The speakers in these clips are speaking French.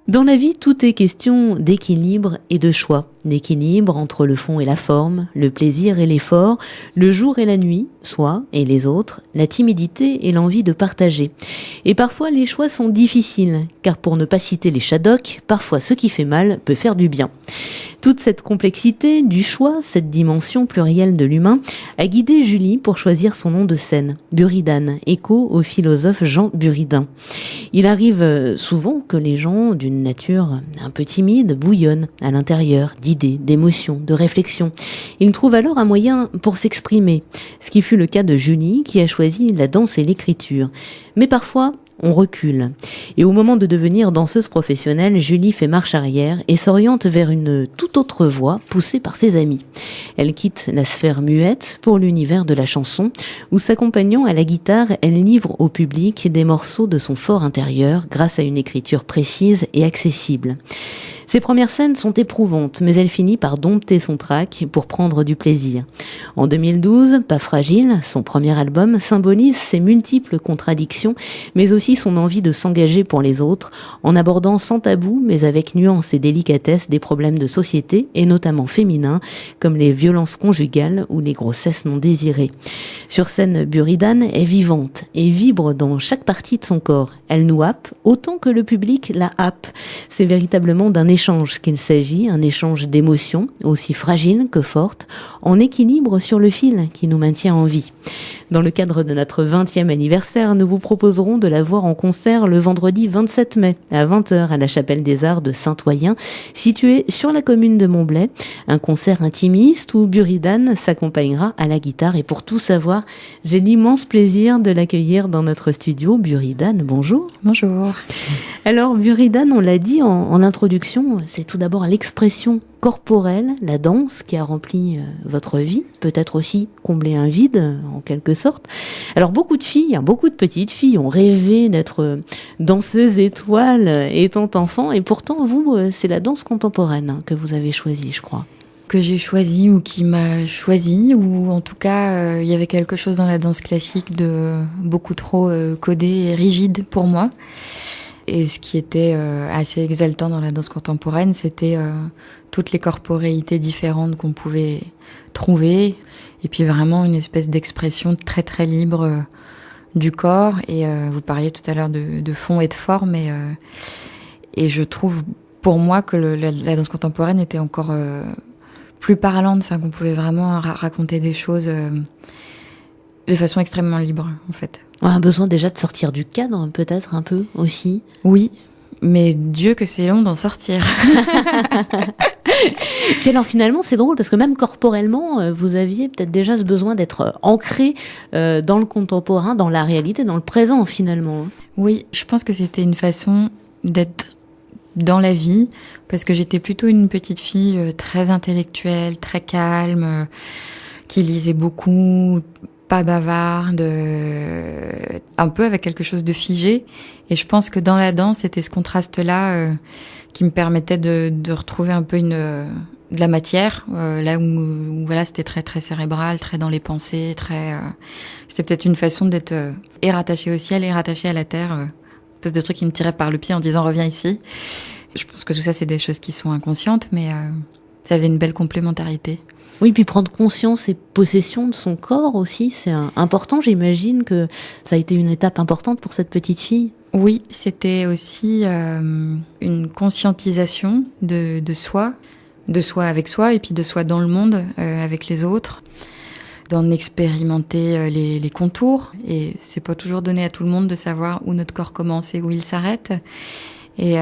Dans la vie, tout est question d'équilibre et de choix. D'équilibre entre le fond et la forme, le plaisir et l'effort, le jour et la nuit, soi et les autres, la timidité et l'envie de partager. Et parfois, les choix sont difficiles, car pour ne pas citer les Shadocks, parfois ce qui fait mal peut faire du bien. Toute cette complexité du choix, cette dimension plurielle de l'humain, a guidé Julie pour choisir son nom de scène, Buridan, écho au philosophe Jean Buridan. Il arrive souvent que les gens d'une nature un peu timide bouillonnent à l'intérieur d'idées, d'émotions, de réflexions. Ils trouvent alors un moyen pour s'exprimer, ce qui fut le cas de Julie qui a choisi la danse et l'écriture. Mais parfois, on recule. Et au moment de devenir danseuse professionnelle, Julie fait marche arrière et s'oriente vers une toute autre voie poussée par ses amis. Elle quitte la sphère muette pour l'univers de la chanson, où s'accompagnant à la guitare, elle livre au public des morceaux de son fort intérieur grâce à une écriture précise et accessible. Ses premières scènes sont éprouvantes, mais elle finit par dompter son trac pour prendre du plaisir. En 2012, Pas fragile, son premier album, symbolise ses multiples contradictions, mais aussi son envie de s'engager pour les autres, en abordant sans tabou, mais avec nuance et délicatesse, des problèmes de société, et notamment féminins, comme les violences conjugales ou les grossesses non désirées. Sur scène, Buridan est vivante et vibre dans chaque partie de son corps. Elle nous happe autant que le public la happe. C'est véritablement d'un échange qu'il s'agit, un échange d'émotions, aussi fragile que forte, en équilibre sur le fil qui nous maintient en vie. Dans le cadre de notre 20e anniversaire, nous vous proposerons de la voir en concert le vendredi 27 mai à 20h à la Chapelle des Arts de Saint-Oyen, située sur la commune de Montblay. Un concert intimiste où Buridan s'accompagnera à la guitare. Et pour tout savoir, j'ai l'immense plaisir de l'accueillir dans notre studio. Buridan, bonjour. Bonjour. Alors Buridan, on l'a dit en introduction, c'est tout d'abord l'expression corporelle, la danse qui a rempli votre vie, peut-être aussi comblé un vide en quelque sorte. Alors beaucoup de filles, beaucoup de petites filles ont rêvé d'être danseuses étoiles étant enfant, et pourtant vous, c'est la danse contemporaine que vous avez choisie, je crois. Que j'ai choisi ou qui m'a choisi, ou en tout cas il y avait quelque chose dans la danse classique de beaucoup trop codé et rigide pour moi. Et ce qui était assez exaltant dans la danse contemporaine, c'était toutes les corporéités différentes qu'on pouvait trouver, et puis vraiment une espèce d'expression très très libre du corps. Et vous parliez tout à l'heure de fond et de forme, et je trouve pour moi que la danse contemporaine était encore plus parlante, enfin qu'on pouvait vraiment raconter des choses de façon extrêmement libre en fait. On a besoin déjà de sortir du cadre, peut-être un peu aussi. Oui, mais Dieu que c'est long d'en sortir. Puis alors finalement, c'est drôle parce que même corporellement, vous aviez peut-être déjà ce besoin d'être ancré dans le contemporain, dans la réalité, dans le présent finalement. Oui, je pense que c'était une façon d'être dans la vie, parce que j'étais plutôt une petite fille très intellectuelle, très calme, qui lisait beaucoup, pas bavarde, un peu avec quelque chose de figé. Et je pense que dans la danse, c'était ce contraste-là qui me permettait de retrouver un peu de la matière, là où voilà, c'était très très cérébral, très dans les pensées, c'était peut-être une façon d'être et rattachée au ciel et rattachée à la terre, une espèce de truc qui me tirait par le pied en disant reviens ici. Je pense que tout ça, c'est des choses qui sont inconscientes, mais ça faisait une belle complémentarité. Oui, puis prendre conscience et possession de son corps aussi, c'est important. J'imagine que ça a été une étape importante pour cette petite fille. Oui, c'était aussi une conscientisation de soi avec soi, et puis de soi dans le monde, avec les autres, d'en expérimenter les contours. Et c'est pas toujours donné à tout le monde de savoir où notre corps commence et où il s'arrête. Et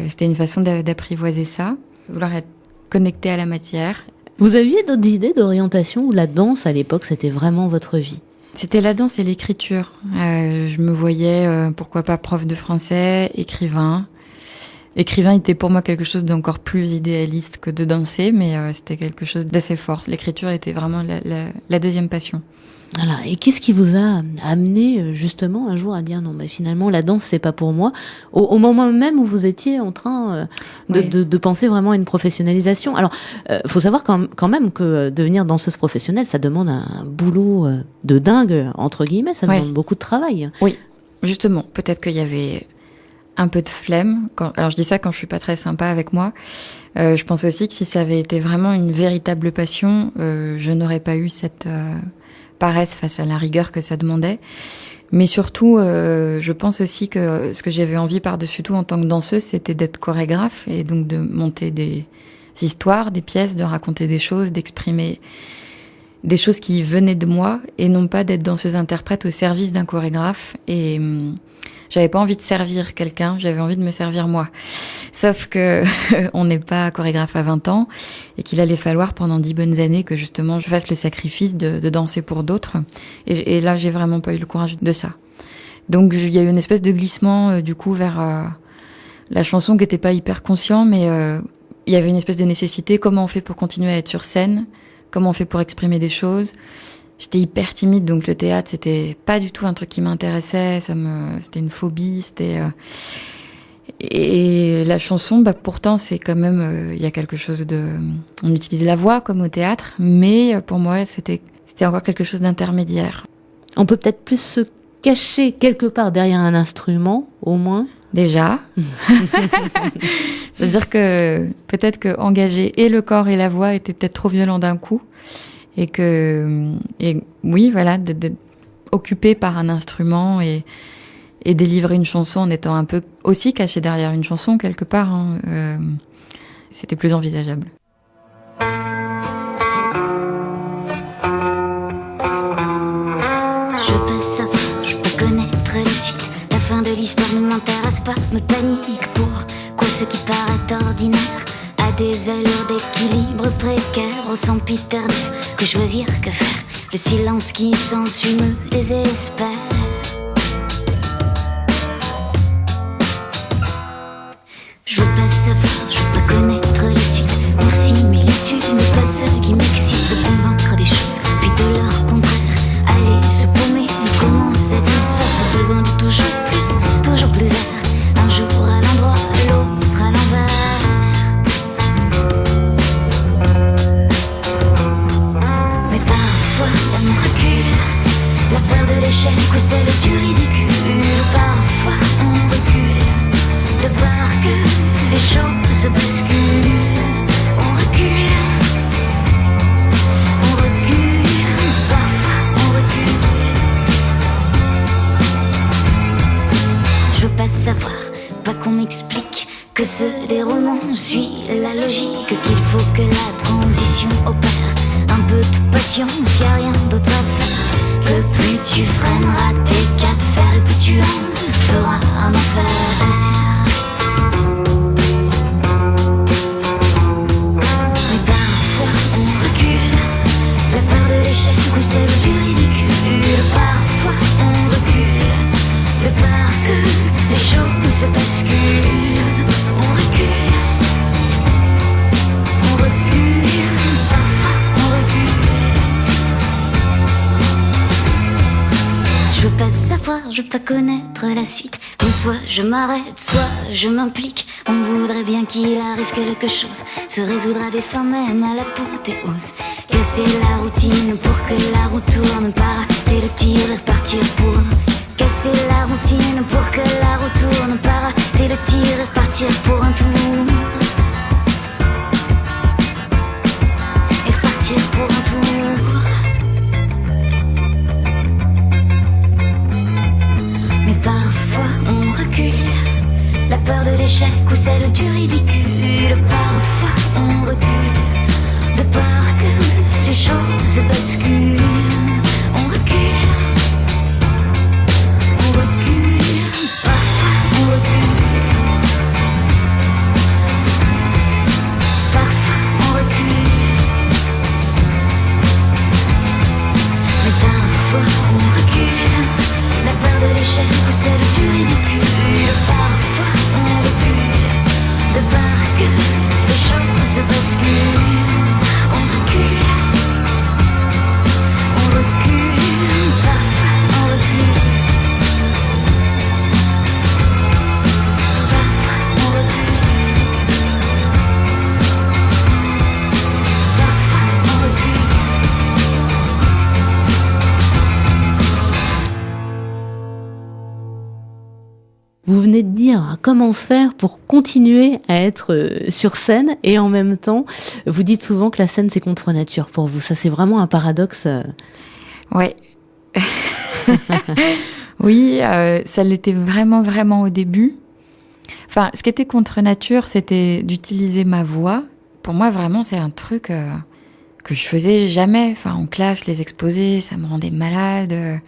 c'était une façon d'apprivoiser ça, vouloir être connecté à la matière. Vous aviez d'autres idées d'orientation ou la danse à l'époque, c'était vraiment votre vie? C'était la danse et l'écriture. Je me voyais, pourquoi pas, prof de français, écrivain. écrivain était pour moi quelque chose d'encore plus idéaliste que de danser, mais c'était quelque chose d'assez fort. L'écriture était vraiment la deuxième passion. Voilà. Et qu'est-ce qui vous a amené justement un jour à dire non, finalement la danse c'est pas pour moi, au moment même où vous étiez en train de penser vraiment à une professionnalisation. Alors, faut savoir quand même que devenir danseuse professionnelle, ça demande un boulot de dingue entre guillemets, ça demande beaucoup de travail. Oui, justement, peut-être qu'il y avait un peu de flemme. Alors je dis ça quand je suis pas très sympa avec moi. Je pense aussi que si ça avait été vraiment une véritable passion, je n'aurais pas eu cette paresse face à la rigueur que ça demandait. Mais surtout, je pense aussi que ce que j'avais envie par-dessus tout en tant que danseuse, c'était d'être chorégraphe et donc de monter des histoires, des pièces, de raconter des choses, d'exprimer des choses qui venaient de moi et non pas d'être danseuse-interprète au service d'un chorégraphe. Et j'avais pas envie de servir quelqu'un, j'avais envie de me servir moi. Sauf que on n'est pas chorégraphe à 20 ans et qu'il allait falloir pendant 10 bonnes années que justement je fasse le sacrifice de danser pour d'autres. Et là, j'ai vraiment pas eu le courage de ça. Donc il y a eu une espèce de glissement du coup vers la chanson qui était pas hyper conscient, mais il y avait une espèce de nécessité. Comment on fait pour continuer à être sur scène? Comment on fait pour exprimer des choses? J'étais hyper timide, donc le théâtre, c'était pas du tout un truc qui m'intéressait. C'était une phobie. Et la chanson, pourtant, c'est quand même, il y a quelque chose on utilise la voix comme au théâtre, mais pour moi, c'était encore quelque chose d'intermédiaire. On peut peut-être plus se cacher quelque part derrière un instrument, au moins. Déjà. C'est-à-dire que peut-être que engager et le corps et la voix était peut-être trop violent d'un coup. Et oui, voilà, d'être occupé par un instrument et délivrer une chanson en étant un peu aussi caché derrière une chanson quelque part, c'était plus envisageable. Je veux pas savoir, je veux pas connaître la suite. La fin de l'histoire ne m'intéresse pas, me panique pour quoi ce qui paraît ordinaire a des allures d'équilibre précaire au sempiternel. Que choisir, que faire? Le silence qui s'ensuit me désespère. Je veux pas savoir, je veux pas connaître la suite. Merci, mais l'issue n'est pas ce qui m'excite. Se convaincre des choses, puis de leur contraire. Aller se paumer, comment satisfaire ce besoin de toujours plus vert. Un jour à l'endroit, l'autre à l'envers. Mais parfois on recule, la peur de l'échec ou celle du ridicule. Parfois on recule, de peur que les choses basculent. On recule, parfois on recule. Je veux pas savoir, pas qu'on m'explique que ce déroulement suit la logique, qu'il faut que la transition opère. Un peu de patience, y'a rien d'autre à faire. Que plus tu freineras tes cas de fer et plus tu en feras un enfer. Mais parfois on recule, la peur de l'échec ou celle du ridicule. Parfois on recule, de peur que les choses basculent. On recule, parfois on recule. Je veux pas savoir, je veux pas connaître la suite. Donc soit je m'arrête, soit je m'implique. On voudrait bien qu'il arrive quelque chose, se résoudre à des fins même à l'apothéose. Casser la routine pour que la roue tourne, pas rater le tir et repartir pour un. Casser la routine pour que la roue tourne, pas rater le tir et repartir pour un tour. Et repartir pour un tour. Mais parfois on recule, la peur de l'échec ou celle du ridicule. Parfois on recule, de peur que les choses basculent. On recule, parfois on recule. Vous venez de dire comment faire pour continuer à être sur scène et en même temps, vous dites souvent que la scène c'est contre nature pour vous. Ça c'est vraiment un paradoxe. Ouais. Oui, ça l'était vraiment, vraiment au début. Enfin, ce qui était contre nature, c'était d'utiliser ma voix. Pour moi, vraiment, c'est un truc que je faisais jamais. Enfin, en classe, les exposés, ça me rendait malade.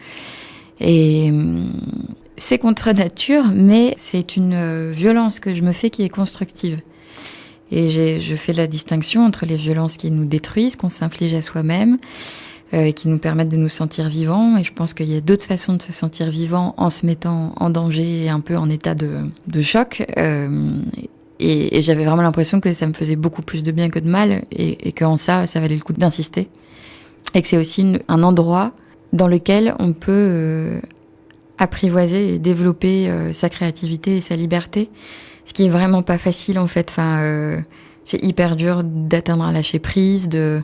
Et c'est contre nature, mais c'est une violence que je me fais qui est constructive. Et je fais la distinction entre les violences qui nous détruisent, qu'on s'inflige à soi-même, qui nous permettent de nous sentir vivants. Et je pense qu'il y a d'autres façons de se sentir vivant en se mettant en danger et un peu en état de choc. Et j'avais vraiment l'impression que ça me faisait beaucoup plus de bien que de mal et qu'en ça valait le coup d'insister. Et que c'est aussi un endroit dans lequel on peut apprivoiser et développer sa créativité et sa liberté. Ce qui est vraiment pas facile en fait. Enfin, c'est hyper dur d'atteindre un lâcher prise, de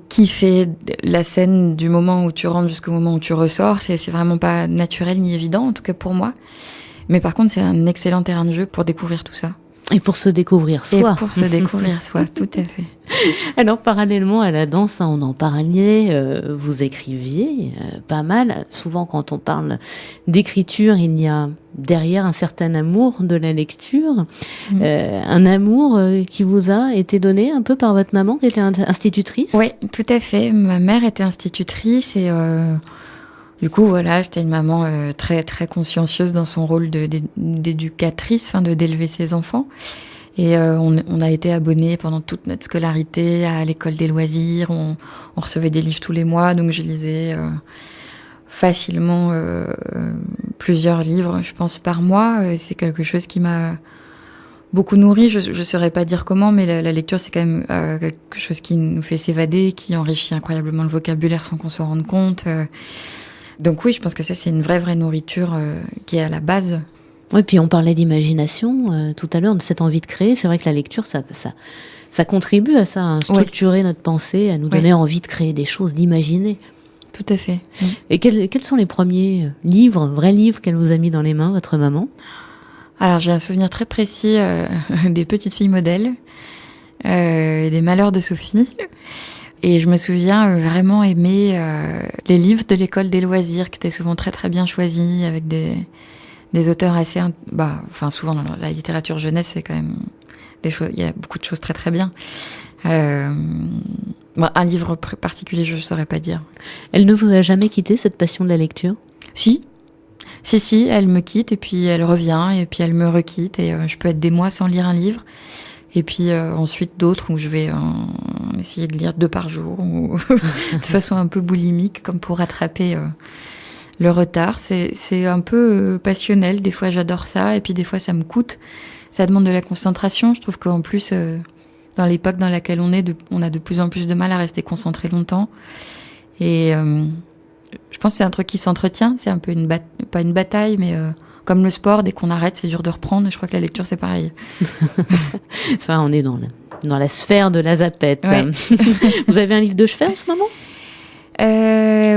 kiffer la scène du moment où tu rentres jusqu'au moment où tu ressors. C'est vraiment pas naturel ni évident, en tout cas pour moi. Mais par contre, c'est un excellent terrain de jeu pour découvrir tout ça. Et pour se découvrir soi. Et pour se découvrir soi, tout à fait. Alors, parallèlement à la danse, on en parlait, vous écriviez pas mal. Souvent, quand on parle d'écriture, il y a derrière un certain amour de la lecture. Un amour qui vous a été donné un peu par votre maman, qui était institutrice. Oui, tout à fait. Ma mère était institutrice et du coup, voilà, c'était une maman très très consciencieuse dans son rôle d'éducatrice, d'élever ses enfants. Et on a été abonnés pendant toute notre scolarité à l'école des loisirs. On recevait des livres tous les mois, donc je lisais facilement plusieurs livres, je pense, par mois. C'est quelque chose qui m'a beaucoup nourri. Je saurais pas dire comment, mais la lecture, c'est quand même quelque chose qui nous fait s'évader, qui enrichit incroyablement le vocabulaire sans qu'on s'en rende compte. Donc oui, je pense que ça, c'est une vraie nourriture qui est à la base. Oui, puis on parlait d'imagination tout à l'heure, de cette envie de créer. C'est vrai que la lecture, ça contribue à ça, à structurer notre pensée, à nous donner envie de créer des choses, d'imaginer. Tout à fait. Et quels sont les premiers vrais livres qu'elle vous a mis dans les mains, votre maman ? Alors, j'ai un souvenir très précis des Petites filles modèles, des Malheurs de Sophie. Et je me souviens vraiment aimer les livres de l'école des loisirs, qui étaient souvent très très bien choisis, avec des auteurs assez... souvent dans la littérature jeunesse, c'est quand même des choses... Il y a beaucoup de choses très très bien. Un livre particulier, je ne saurais pas dire. Elle ne vous a jamais quitté, cette passion de la lecture ? Si, elle me quitte, et puis elle revient, et puis elle me requitte, et je peux être des mois sans lire un livre. Et puis ensuite d'autres où je vais essayer de lire 2 par jour, ou de façon un peu boulimique, comme pour rattraper le retard. C'est un peu passionnel. Des fois j'adore ça, et puis des fois ça me coûte. Ça demande de la concentration. Je trouve qu'en plus, dans l'époque dans laquelle on a de plus en plus de mal à rester concentré longtemps. Et je pense que c'est un truc qui s'entretient. C'est un peu pas une bataille, mais... Comme le sport, dès qu'on arrête, c'est dur de reprendre. Et je crois que la lecture, c'est pareil. Ça, on est dans la sphère de la zapette. Ouais. Vous avez un livre de chevet en ce moment ?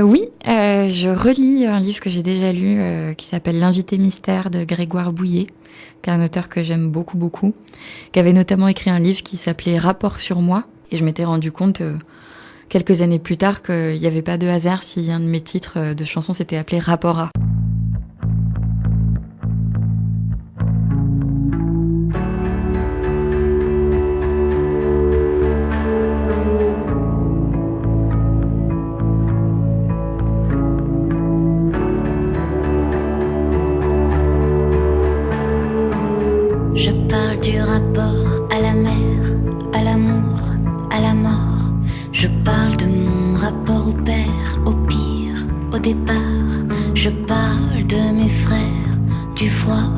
Oui, je relis un livre que j'ai déjà lu qui s'appelle L'invité mystère de Grégoire Bouillet, qui est un auteur que j'aime beaucoup, beaucoup, qui avait notamment écrit un livre qui s'appelait Rapport sur moi. Et je m'étais rendu compte quelques années plus tard qu'il n'y avait pas de hasard si un de mes titres de chansons s'était appelé Rapport à. Je parle du rapport à la mer, à l'amour, à la mort. Je parle de mon rapport au père, au pire, au départ. Je parle de mes frères, du froid,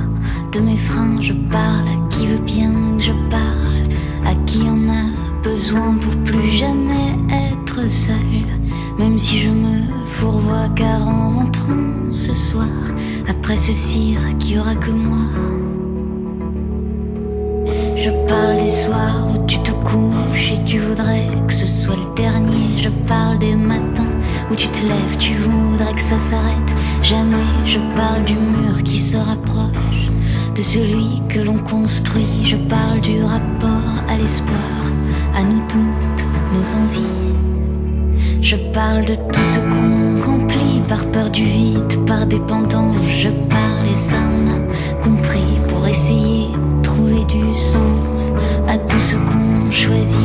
de mes freins. Je parle à qui veut bien que je parle, à qui en a besoin pour plus jamais être seul. Même si je me fourvoie, car en rentrant ce soir, après ce cirque, il n'y aura que moi. Je parle des soirs où tu te couches et tu voudrais que ce soit le dernier. Je parle des matins où tu te lèves, tu voudrais que ça s'arrête. Jamais je parle du mur qui se rapproche de celui que l'on construit. Je parle du rapport à l'espoir, à nos doutes, nos envies. Je parle de tout ce qu'on remplit par peur du vide, par dépendance. Je parle et ça on a compris, pour essayer de trouver du sens à tout ce qu'on choisit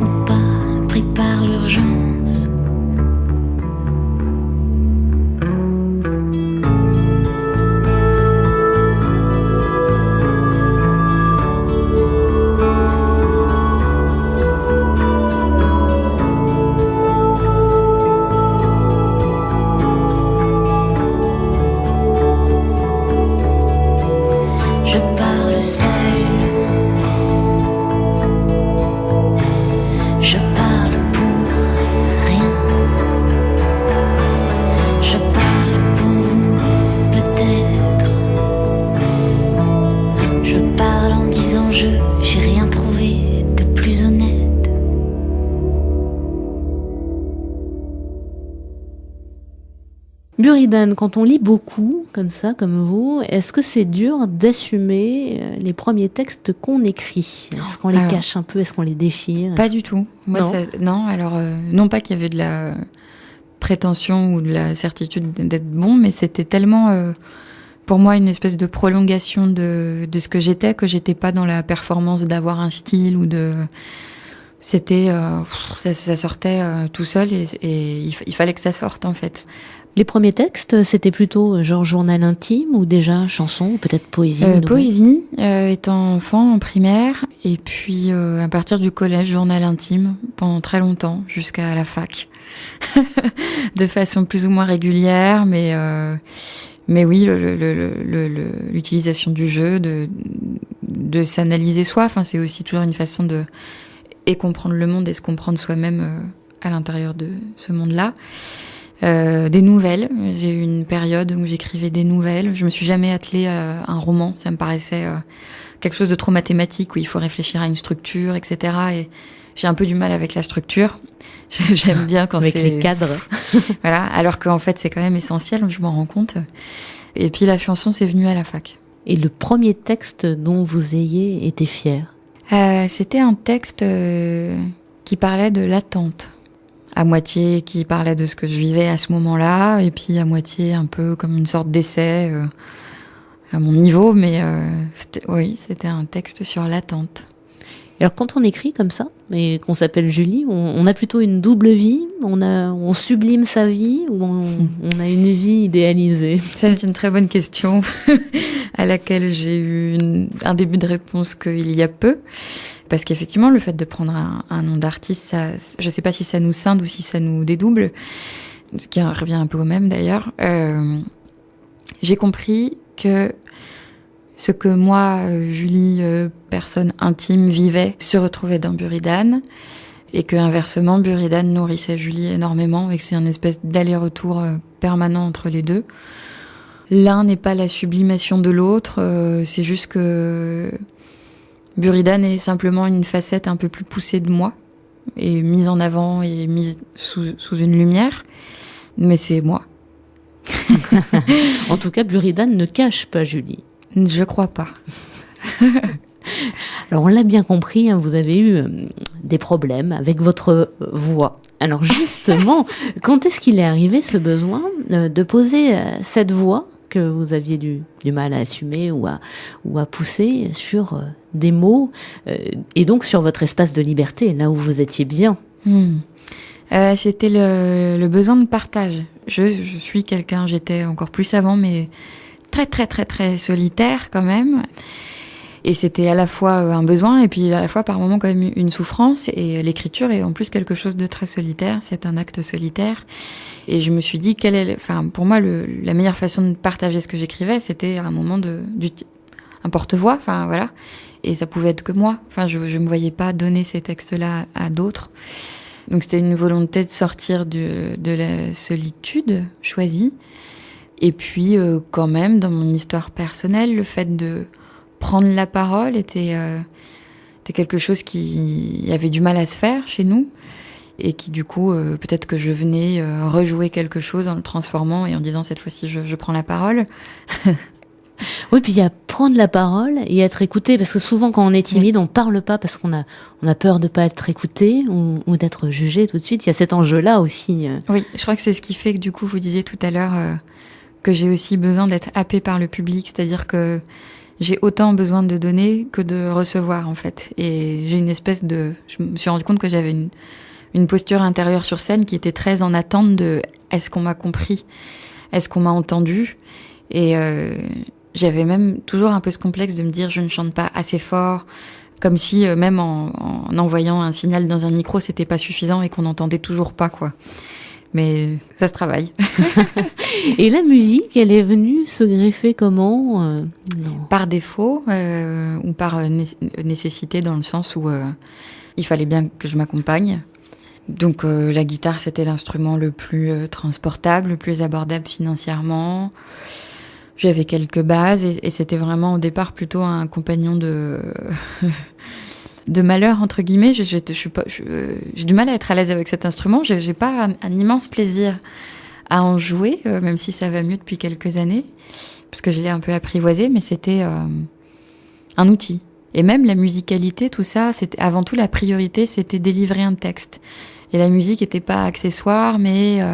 ou pas, pris par l'urgence. Buridan, quand on lit beaucoup, comme ça, comme vous, est-ce que c'est dur d'assumer les premiers textes qu'on écrit ? Est-ce qu'on les cache un peu ? Est-ce qu'on les déchire ? Pas du tout. Moi, non, alors, non pas qu'il y avait de la prétention ou de la certitude d'être bon, mais c'était tellement, pour moi, une espèce de prolongation de ce que j'étais pas dans la performance d'avoir un style ou de... C'était, ça sortait tout seul et il fallait que ça sorte, en fait. Les premiers textes, c'était plutôt genre journal intime ou déjà chanson ou peut-être poésie Poésie, étant enfant en primaire, et puis à partir du collège, journal intime pendant très longtemps, jusqu'à la fac, de façon plus ou moins régulière, mais oui, l'utilisation du jeu, de s'analyser soi. Enfin, c'est aussi toujours une façon de comprendre le monde et se comprendre soi-même à l'intérieur de ce monde-là. Des nouvelles. J'ai eu une période où j'écrivais des nouvelles. Je me suis jamais attelée à un roman. Ça me paraissait quelque chose de trop mathématique où il faut réfléchir à une structure, etc. Et j'ai un peu du mal avec la structure. J'aime bien quand avec les cadres. Voilà. Alors qu'en fait, c'est quand même essentiel. Je m'en rends compte. Et puis la chanson, c'est venu à la fac. Et le premier texte dont vous ayez été fière ? C'était un texte qui parlait de l'attente. À moitié qui parlait de ce que je vivais à ce moment-là, et puis à moitié un peu comme une sorte d'essai à mon niveau, mais c'était un texte sur l'attente. Alors quand on écrit comme ça, et qu'on s'appelle Julie, on a plutôt une double vie, on sublime sa vie, ou on a une vie idéalisée ? C'est une très bonne question à laquelle j'ai eu un début de réponse qu'il y a peu. Parce qu'effectivement, le fait de prendre un nom d'artiste, ça, je sais pas si ça nous scinde ou si ça nous dédouble, ce qui revient un peu au même d'ailleurs. J'ai compris que ce que moi, Julie, personne intime, vivait, se retrouvait dans Buridan, et que inversement, Buridan nourrissait Julie énormément, et que c'est une espèce d'aller-retour permanent entre les deux. L'un n'est pas la sublimation de l'autre, c'est juste que Buridan est simplement une facette un peu plus poussée de moi, et mise en avant et mise sous une lumière, mais c'est moi. En tout cas, Buridan ne cache pas Julie. Je crois pas. Alors on l'a bien compris, hein, vous avez eu des problèmes avec votre voix. Alors justement, quand est-ce qu'il est arrivé ce besoin de poser cette voix que vous aviez du mal à assumer ou à pousser sur des mots et donc sur votre espace de liberté, là où vous étiez bien? C'était le besoin de partage. Je suis quelqu'un, j'étais encore plus avant, mais très très très très solitaire quand même. Et c'était à la fois un besoin et puis à la fois par moments quand même une souffrance. Et l'écriture est en plus quelque chose de très solitaire, c'est un acte solitaire. Et je me suis dit, pour moi, la meilleure façon de partager ce que j'écrivais, c'était à un moment un porte-voix, enfin voilà. Et ça pouvait être que moi. Enfin, je me voyais pas donner ces textes-là à d'autres. Donc c'était une volonté de sortir de la solitude choisie. Et puis quand même, dans mon histoire personnelle, le fait de prendre la parole était quelque chose qui avait du mal à se faire chez nous. et qui du coup, peut-être que je venais rejouer quelque chose en le transformant et en disant cette fois-ci je prends la parole. Oui, puis il y a prendre la parole et être écouté, parce que souvent quand on est timide, on parle pas parce qu'on a peur de pas être écouté ou d'être jugé tout de suite. Il y a cet enjeu-là aussi. Oui, je crois que c'est ce qui fait que du coup, vous disiez tout à l'heure que j'ai aussi besoin d'être happée par le public, c'est-à-dire que j'ai autant besoin de donner que de recevoir en fait. Et j'ai une espèce de... Je me suis rendu compte que j'avais une posture intérieure sur scène qui était très en attente de est-ce qu'on m'a compris, est-ce qu'on m'a entendu, et j'avais même toujours un peu ce complexe de me dire je ne chante pas assez fort, comme si même en envoyant un signal dans un micro c'était pas suffisant et qu'on n'entendait toujours pas quoi. Mais ça se travaille. Et la musique, elle est venue se greffer comment non. Par défaut ou par nécessité, dans le sens où il fallait bien que je m'accompagne. Donc la guitare, c'était l'instrument le plus transportable, le plus abordable financièrement. J'avais quelques bases et c'était vraiment au départ plutôt un compagnon de malheur entre guillemets. J'ai du mal à être à l'aise avec cet instrument. J'ai pas un immense plaisir à en jouer, même si ça va mieux depuis quelques années, parce que je l'ai un peu apprivoisé, mais c'était un outil. Et même la musicalité, tout ça, c'était avant tout la priorité, c'était délivrer un texte. Et la musique était pas accessoire, mais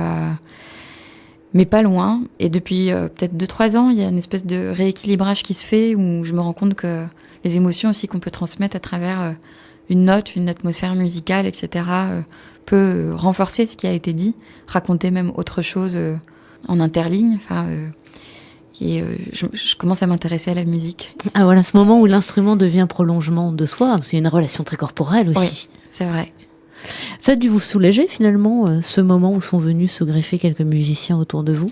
pas loin. Et depuis peut-être 2-3 ans, il y a une espèce de rééquilibrage qui se fait, où je me rends compte que les émotions aussi qu'on peut transmettre à travers une note, une atmosphère musicale, etc., peut renforcer ce qui a été dit, raconter même autre chose en interligne. Enfin, je commence à m'intéresser à la musique. Ah voilà, ce moment où l'instrument devient prolongement de soi, c'est une relation très corporelle aussi. Oui, c'est vrai. Ça a dû vous soulager finalement, ce moment où sont venus se greffer quelques musiciens autour de vous?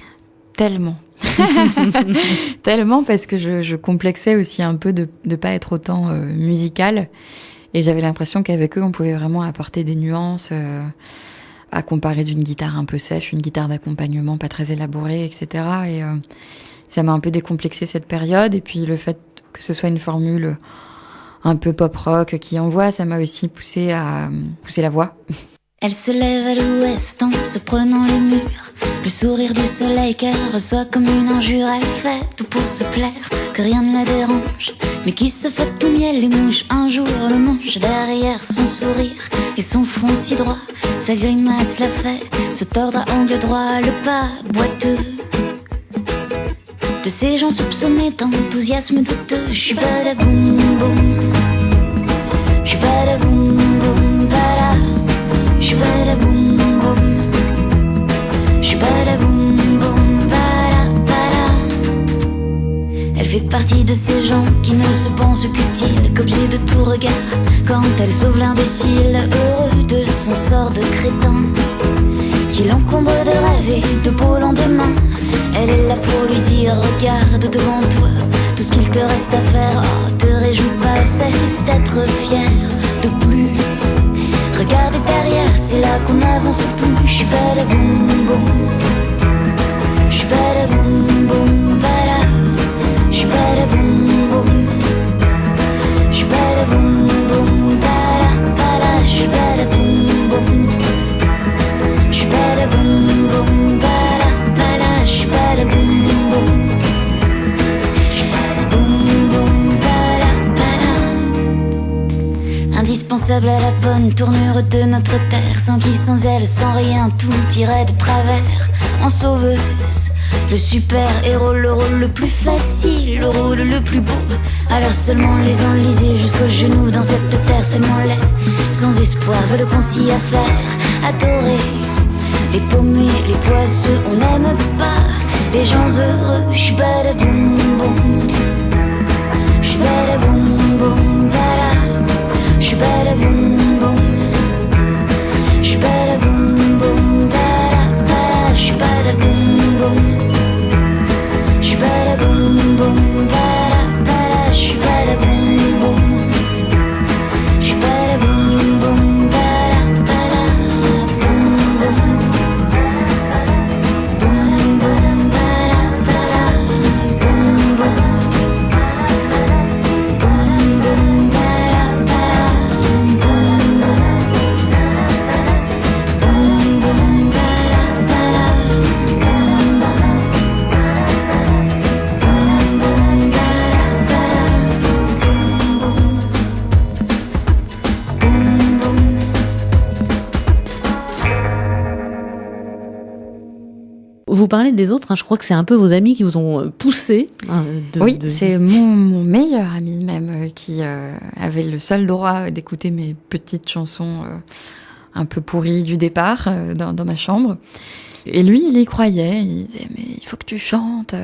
Tellement. Tellement, parce que je complexais aussi un peu de pas être autant musicale. Et j'avais l'impression qu'avec eux, on pouvait vraiment apporter des nuances, à comparer d'une guitare un peu sèche, une guitare d'accompagnement pas très élaborée, etc. Et ça m'a un peu décomplexé cette période. Et puis le fait que ce soit une formule un peu pop-rock qui envoie, ça m'a aussi poussé à pousser la voix. Elle se lève à l'ouest en se prenant les murs. Le sourire du soleil qu'elle reçoit comme une injure. Elle fait tout pour se plaire, que rien ne la dérange, mais qui se fait tout miel et mouche. Un jour le mange derrière son sourire et son front si droit. Sa grimace la fait se tordre à angle droit. Le pas boiteux de ces gens soupçonnés d'enthousiasme douteux. J'suis badaboum boum, j'suis badaboum boum bada. J'suis badaboum boum, j'suis badaboum boum bada bada. Elle fait partie de ces gens qui ne se pensent qu'utiles, qu'objet de tout regard quand elle sauve l'imbécile, heureux de son sort de crétin qui l'encombre de rêver de beaux lendemains. Elle est là pour lui dire regarde devant toi, tout ce qu'il te reste à faire. Oh, te réjouis pas, cesse d'être fier de plus. Regardez derrière, c'est là qu'on n'avance plus. J'suis badaboum boum, j'suis badaboum boum bada. J'suis badaboum boum, j'suis badaboum boum bada bada. J'suis badaboum boum, j'suis badaboum boum bada bada. J'suis badaboum boum, boum boum bada bada. Indispensable à la bonne tournure de notre terre, sans qui, sans elle, sans rien, tout irait de travers. En sauveuse, le super-héros, le rôle le plus facile, le rôle le plus beau. Alors seulement les enlisés jusqu'aux genoux dans cette terre seulement laid, sans espoir, veut le concis à faire. Adorer les paumés, les poisseux, on n'aime pas les gens heureux. J'suis badaboum boum, j'suis badaboum boum bada. J'suis badaboum boum, j'suis badaboum boum bada bada. J'suis badaboum boum, j'suis badaboum boum bada bada. J'suis badaboum boum, j'suis badaboum boum bada bada. Boum boum, boum boum bada bada. Boum boum, boum boum bada bada. Vous parlez des autres, hein, je crois que c'est un peu vos amis qui vous ont poussé. Oui, c'est mon meilleur ami même qui avait le seul droit d'écouter mes petites chansons un peu pourries du départ dans ma chambre. Et lui, il y croyait, il disait « mais il faut que tu chantes ».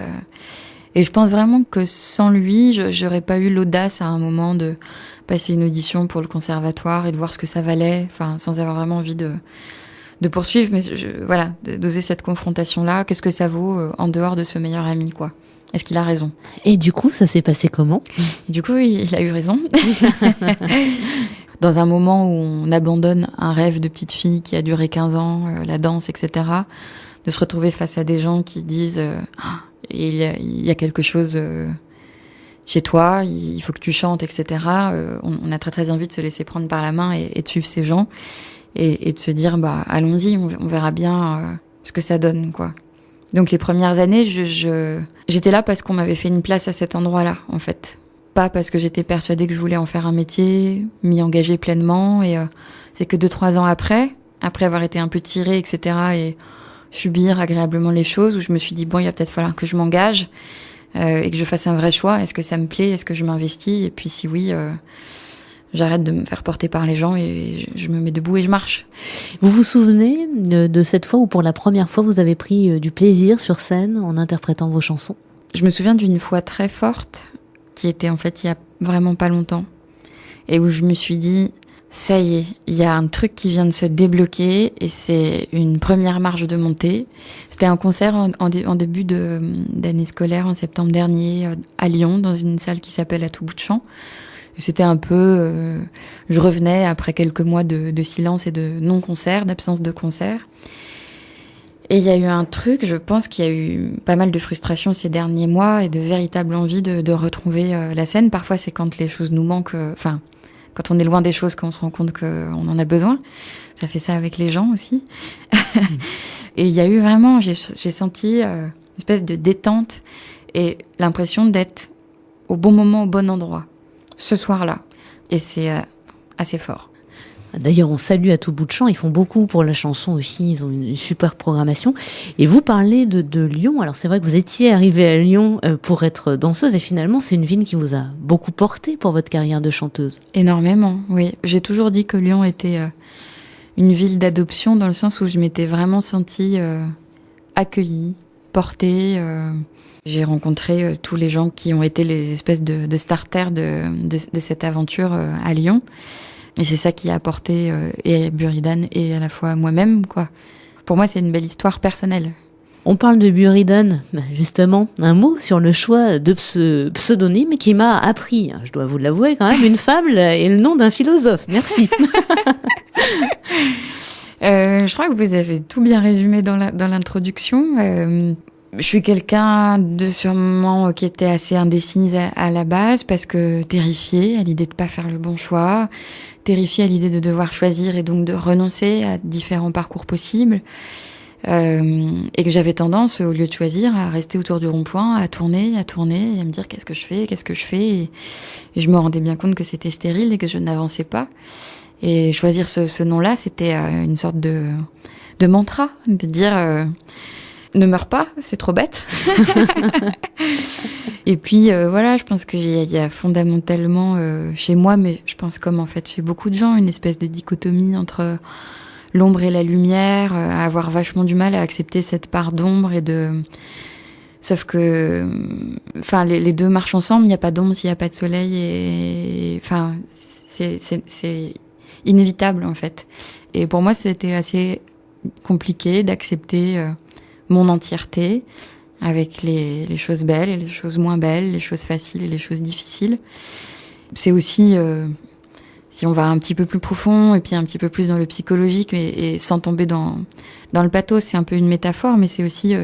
Et je pense vraiment que sans lui, j'aurais pas eu l'audace à un moment de passer une audition pour le conservatoire et de voir ce que ça valait, enfin sans avoir vraiment envie de poursuivre, mais voilà, d'oser cette confrontation-là. Qu'est-ce que ça vaut en dehors de ce meilleur ami, quoi? Est-ce qu'il a raison? Et du coup, ça s'est passé comment? Et du coup, il a eu raison. Dans un moment où on abandonne un rêve de petite fille qui a duré 15 ans, la danse, etc., de se retrouver face à des gens qui disent il y a quelque chose chez toi, il faut que tu chantes, etc. On a très très envie de se laisser prendre par la main et de suivre ces gens et de se dire allons-y, on verra bien ce que ça donne, quoi. Donc les premières années, j'étais là parce qu'on m'avait fait une place à cet endroit-là, en fait. Pas parce que j'étais persuadée que je voulais en faire un métier, m'y engager pleinement. Et c'est que 2-3 ans après avoir été un peu tirée, etc., et subir agréablement les choses, où je me suis dit, il va peut-être falloir que je m'engage et que je fasse un vrai choix. Est-ce que ça me plaît? Est-ce que je m'investis? Et puis si oui, j'arrête de me faire porter par les gens et je me mets debout et je marche. Vous vous souvenez de cette fois où pour la première fois vous avez pris du plaisir sur scène en interprétant vos chansons? Je me souviens d'une fois très forte qui était en fait il y a vraiment pas longtemps et où je me suis dit ça y est, il y a un truc qui vient de se débloquer et c'est une première marche de montée. C'était un concert en début d'année scolaire en septembre dernier à Lyon dans une salle qui s'appelle À tout bout de champ. C'était un peu je revenais après quelques mois de silence et de non-concert, d'absence de concert. Et il y a eu un truc, je pense qu'il y a eu pas mal de frustration ces derniers mois et de véritable envie de retrouver la scène. Parfois, c'est quand les choses nous manquent, quand on est loin des choses, qu'on se rend compte qu'on en a besoin. Ça fait ça avec les gens aussi. Et il y a eu vraiment, j'ai senti une espèce de détente et l'impression d'être au bon moment, au bon endroit, ce soir-là. Et c'est assez fort. D'ailleurs, on salue À tout bout de champ. Ils font beaucoup pour la chanson aussi. Ils ont une super programmation. Et vous parlez de Lyon. Alors, c'est vrai que vous étiez arrivée à Lyon pour être danseuse. Et finalement, c'est une ville qui vous a beaucoup porté pour votre carrière de chanteuse. Énormément, oui. J'ai toujours dit que Lyon était une ville d'adoption dans le sens où je m'étais vraiment sentie accueillie, portée. J'ai rencontré tous les gens qui ont été les espèces de starters de cette aventure à Lyon. Et c'est ça qui a apporté et à Buridan et à la fois à moi-même, quoi. Pour moi, c'est une belle histoire personnelle. On parle de Buridan, justement, un mot sur le choix de ce pseudonyme qui m'a appris, je dois vous l'avouer quand même, une fable et le nom d'un philosophe. Merci. Je crois que vous avez tout bien résumé dans l'introduction. Je suis quelqu'un de sûrement qui était assez indécise à la base parce que terrifiée à l'idée de pas faire le bon choix, terrifiée à l'idée de devoir choisir et donc de renoncer à différents parcours possibles. Et que j'avais tendance, au lieu de choisir, à rester autour du rond-point, à tourner, et à me dire qu'est-ce que je fais. Et je me rendais bien compte que c'était stérile et que je n'avançais pas. Et choisir ce nom-là, c'était une sorte de mantra, de dire ne meurs pas, c'est trop bête. Et puis voilà, je pense qu'il y a fondamentalement chez moi, mais je pense comme en fait chez beaucoup de gens, une espèce de dichotomie entre l'ombre et la lumière, à avoir vachement du mal à accepter cette part d'ombre sauf que, enfin, les deux marchent ensemble. Il n'y a pas d'ombre s'il n'y a pas de soleil, et enfin, c'est inévitable en fait. Et pour moi, c'était assez compliqué d'accepter mon entièreté, avec les choses belles et les choses moins belles, les choses faciles et les choses difficiles. C'est aussi si on va un petit peu plus profond et puis un petit peu plus dans le psychologique et sans tomber dans le pathos, c'est un peu une métaphore, mais c'est aussi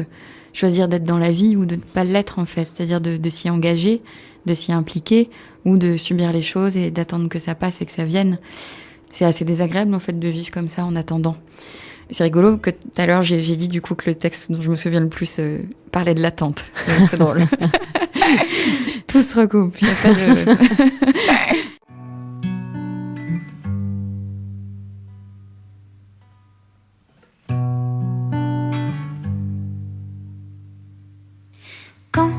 choisir d'être dans la vie ou de ne pas l'être en fait, c'est-à-dire de s'y engager, de s'y impliquer ou de subir les choses et d'attendre que ça passe et que ça vienne. C'est assez désagréable en fait de vivre comme ça en attendant. C'est rigolo que tout à l'heure j'ai dit du coup que le texte dont je me souviens le plus parlait de l'attente. C'est drôle. Tout se recoupe. Il y a pas de... Quand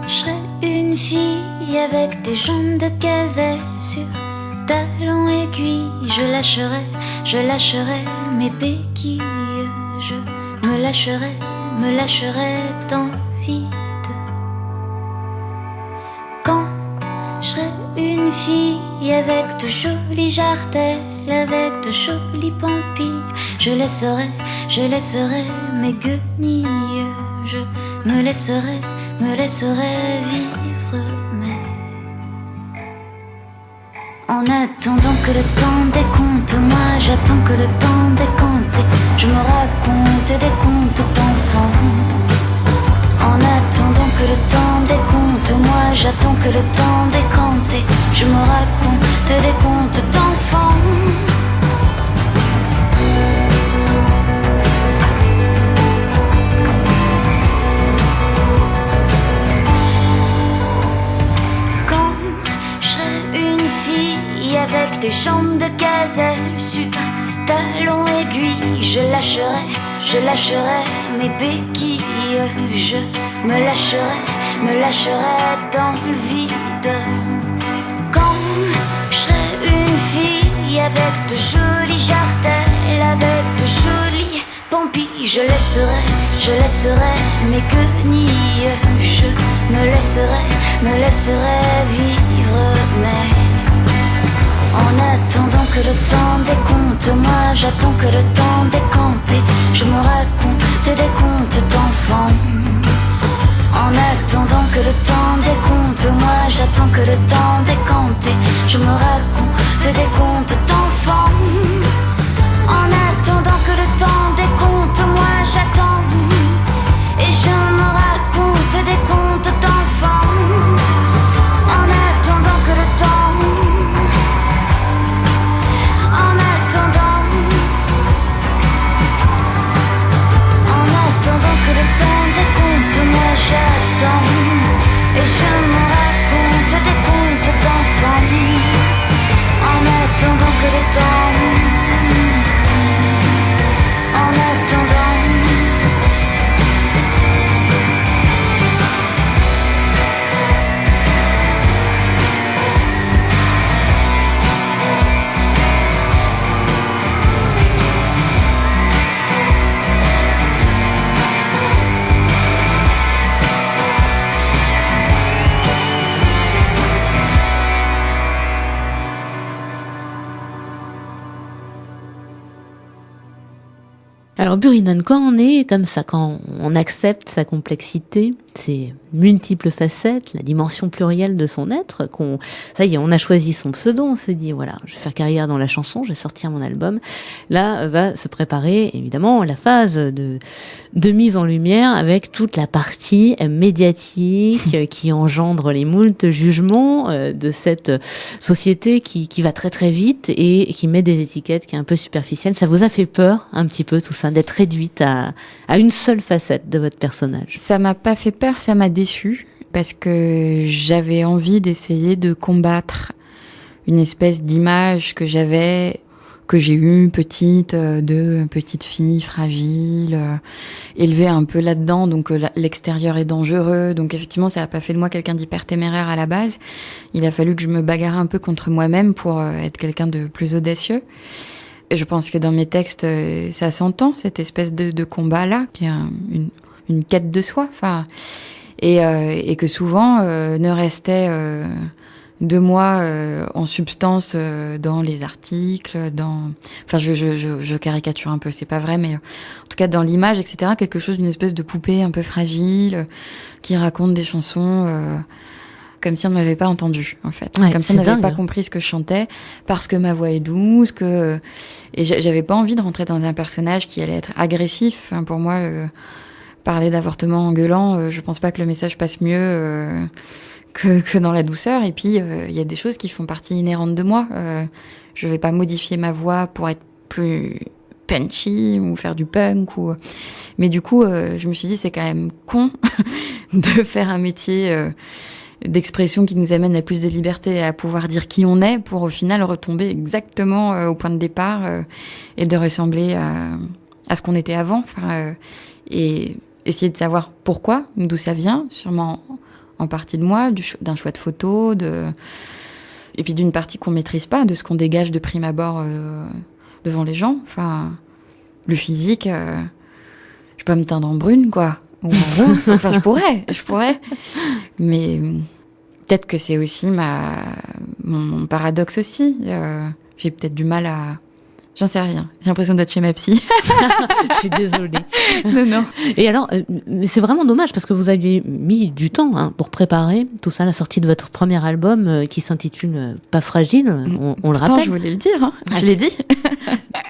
je serai une fille avec des jambes de gazelle sur talons aiguilles, je lâcherai mes béquilles, je me lâcherai dans le vide. Quand je serai une fille avec de jolies jartelles, avec de jolies pampilles, je laisserai mes guenilles, je me laisserai vivre. Mais en attendant que le temps décompte, moi j'attends que le temps décompte, je me raconte des contes d'enfants. En attendant que le temps décompte, moi j'attends que le temps décompte, je me raconte des contes d'enfants. Quand je serai une fille avec des jambes de gazelle sur talons aiguilles, je lâcherai mes béquilles, je me lâcherai dans le vide. Quand je serai une fille avec de jolies jartelles, avec de jolies pampilles, je laisserai mes guenilles, je me laisserai vivre. Mais en attendant que le temps décompte, moi j'attends que le temps décompte, je me raconte des contes d'enfants. En attendant que le temps décompte, moi j'attends que le temps décompte, je me raconte des contes d'enfants. En attendant que le temps décompte, moi j'attends et je me raconte des contes d'enfants. En attendant que le temps, que le temps décompte, moi j'attends et je me raconte des contes d'enfants. En attendant que le temps, en attendant. Alors Buridan, quand on est comme ça, quand on accepte sa complexité, ses multiples facettes, la dimension plurielle de son être, ça y est, on a choisi son pseudo, on se dit voilà, je vais faire carrière dans la chanson, je vais sortir mon album. Là va se préparer évidemment la phase de mise en lumière avec toute la partie médiatique qui engendre les moultes jugements de cette société qui va très très vite et qui met des étiquettes qui est un peu superficielles. Ça vous a fait peur un petit peu tout ça, d'être réduite à une seule facette de votre personnage? Ça m'a pas fait peur, ça m'a déçue, parce que j'avais envie d'essayer de combattre une espèce d'image que j'ai eue petite, de petite fille fragile, élevée un peu là-dedans, donc l'extérieur est dangereux, donc effectivement ça n'a pas fait de moi quelqu'un d'hyper téméraire à la base. Il a fallu que je me bagarre un peu contre moi-même pour être quelqu'un de plus audacieux. Et je pense que dans mes textes, ça s'entend, cette espèce de combat-là, qui est une quête de soi, enfin, et que souvent ne restait de moi en substance dans les articles, enfin je caricature un peu, c'est pas vrai, mais en tout cas dans l'image, etc., quelque chose d'une espèce de poupée un peu fragile qui raconte des chansons comme si on ne m'avait pas entendu, en fait. Ouais, comme si on n'avait pas compris ce que je chantais, parce que ma voix est douce, et j'avais pas envie de rentrer dans un personnage qui allait être agressif. Enfin, pour moi, parler d'avortement en gueulant, je pense pas que le message passe mieux que dans la douceur. Et puis, il y a des choses qui font partie inhérente de moi. Je vais pas modifier ma voix pour être plus punchy ou faire du punk mais du coup, je me suis dit, c'est quand même con de faire un métier d'expression qui nous amène à plus de liberté et à pouvoir dire qui on est pour au final retomber exactement au point de départ et de ressembler à ce qu'on était avant. Enfin, et essayer de savoir pourquoi, d'où ça vient, sûrement en partie de moi, d'un choix de photos, et puis d'une partie qu'on maîtrise pas, de ce qu'on dégage de prime abord devant les gens. Enfin, le physique, je vais pas me teindre en brune, quoi. Ou en rousse. Enfin, je pourrais. Mais peut-être que c'est aussi mon paradoxe aussi. J'ai peut-être du mal à... J'en sais rien. J'ai l'impression d'être chez ma psy. Je suis désolée. Non. Et alors, c'est vraiment dommage parce que vous aviez mis du temps pour préparer tout ça, la sortie de votre premier album qui s'intitule Pas fragile, on le rappelle. Pourtant, je voulais le dire, hein. Je l'ai dit.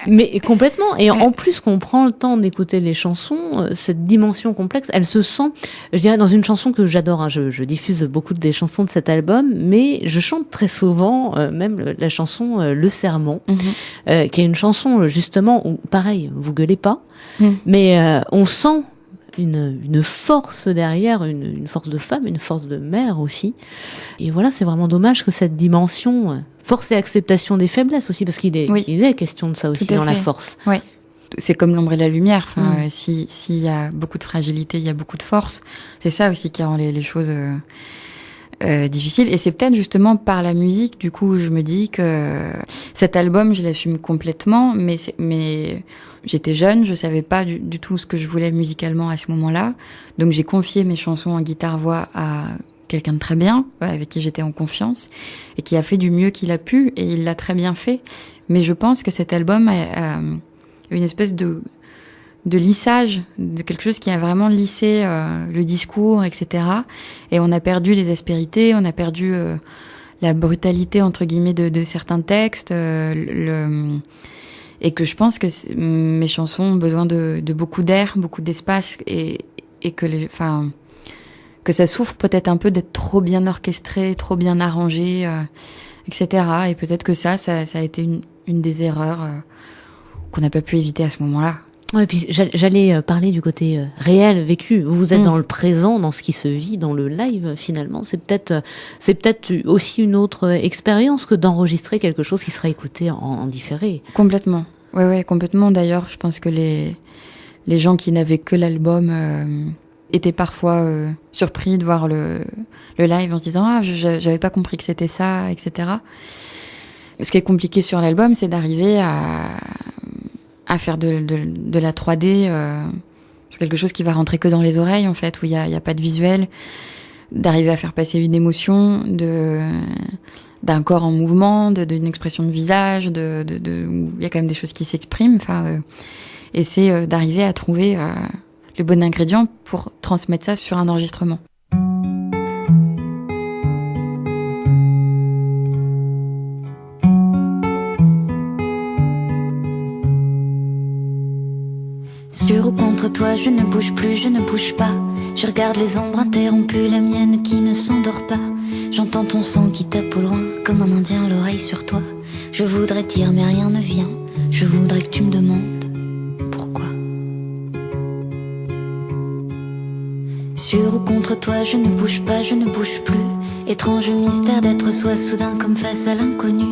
Mais complètement. Et en plus qu'on prend le temps d'écouter les chansons, cette dimension complexe, elle se sent, je dirais, dans une chanson que j'adore. Je diffuse beaucoup des chansons de cet album, mais je chante très souvent même la chanson Le Serment, qui est une chanson justement où, pareil, vous gueulez pas, mais on sent une force derrière, une force de femme, une force de mère aussi. Et voilà, c'est vraiment dommage que cette dimension, force et acceptation des faiblesses aussi, parce qu'il est question de ça aussi dans la force. Oui. C'est comme l'ombre et la lumière. Enfin, s'il y a beaucoup de fragilité, il y a beaucoup de force. C'est ça aussi qui rend les choses difficiles. Et c'est peut-être justement par la musique, du coup, je me dis que cet album, je l'assume complètement, mais j'étais jeune, je savais pas du tout ce que je voulais musicalement à ce moment-là. Donc j'ai confié mes chansons en guitare-voix à quelqu'un de très bien, avec qui j'étais en confiance, et qui a fait du mieux qu'il a pu, et il l'a très bien fait. Mais je pense que cet album a une espèce de lissage, de quelque chose qui a vraiment lissé le discours, etc. Et on a perdu les aspérités, on a perdu la brutalité, entre guillemets, de certains textes, et que je pense que mes chansons ont besoin de beaucoup d'air, beaucoup d'espace, et que ça souffre peut-être un peu d'être trop bien orchestré, trop bien arrangé, etc. Et peut-être que ça a été une des erreurs qu'on n'a pas pu éviter à ce moment-là. Ouais, puis j'allais parler du côté réel, vécu. Vous êtes dans le présent, dans ce qui se vit, dans le live finalement. C'est peut-être aussi une autre expérience que d'enregistrer quelque chose qui sera écouté en différé. Complètement. Ouais, complètement. D'ailleurs, je pense que les gens qui n'avaient que l'album étaient parfois surpris de voir le live en se disant j'avais pas compris que c'était ça, etc. Ce qui est compliqué sur l'album, c'est d'arriver à faire de la 3D sur quelque chose qui va rentrer que dans les oreilles, en fait, où il y a pas de visuel, d'arriver à faire passer une émotion, d'un corps en mouvement, d'une expression de visage, où il y a quand même des choses qui s'expriment, et c'est d'arriver à trouver le bon ingrédient pour transmettre ça sur un enregistrement. Sur ou contre toi, je ne bouge plus, je ne bouge pas. Je regarde les ombres interrompues, la mienne qui ne s'endort pas. J'entends ton sang qui tape au loin, comme un indien l'oreille sur toi. Je voudrais dire mais rien ne vient, je voudrais que tu me demandes pourquoi. Sur ou contre toi, je ne bouge pas, je ne bouge plus. Étrange mystère d'être soi soudain comme face à l'inconnu.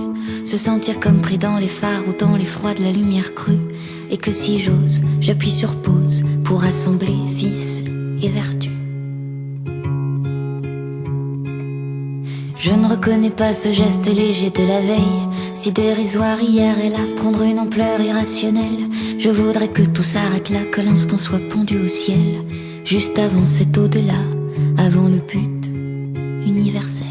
Se sentir comme pris dans les phares ou dans l'effroi de la lumière crue. Et que si j'ose, j'appuie sur pause pour assembler vice et vertu. Je ne reconnais pas ce geste léger de la veille, si dérisoire hier et là, prendre une ampleur irrationnelle. Je voudrais que tout s'arrête là, que l'instant soit pendu au ciel, juste avant cet au-delà, avant le but universel.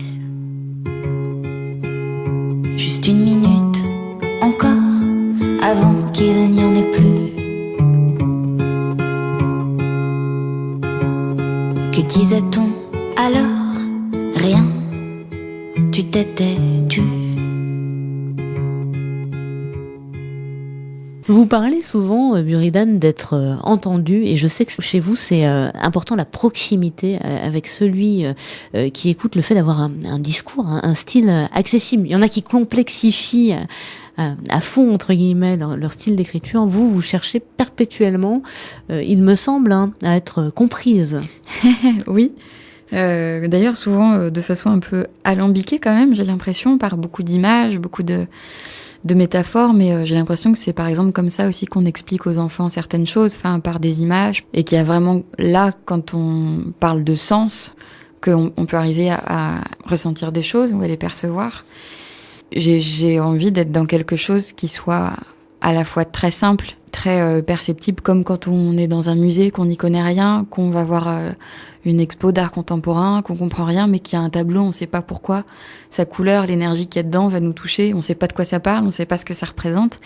Juste une minute, encore, avant qu'il n'y en ait plus. Que disait-on alors? Rien, tu t'étais tu. Vous parlez souvent, Buridan, d'être entendu, et je sais que chez vous c'est important la proximité avec celui qui écoute, le fait d'avoir un discours, un style accessible. Il y en a qui complexifient à fond, entre guillemets, leur style d'écriture. Vous cherchez perpétuellement, il me semble, à être comprise. Oui. D'ailleurs, souvent de façon un peu alambiquée quand même, j'ai l'impression, par beaucoup d'images, beaucoup de de métaphore, mais j'ai l'impression que c'est par exemple comme ça aussi qu'on explique aux enfants certaines choses, enfin par des images, et qu'il y a vraiment là, quand on parle de sens, qu'on peut arriver à ressentir des choses ou à les percevoir. J'ai envie d'être dans quelque chose qui soit à la fois très simple, très perceptible, comme quand on est dans un musée, qu'on n'y connaît rien, qu'on va voir une expo d'art contemporain, qu'on comprend rien, mais qu'il y a un tableau, on ne sait pas pourquoi, sa couleur, l'énergie qu'il y a dedans va nous toucher, on ne sait pas de quoi ça parle, on ne sait pas ce que ça représente,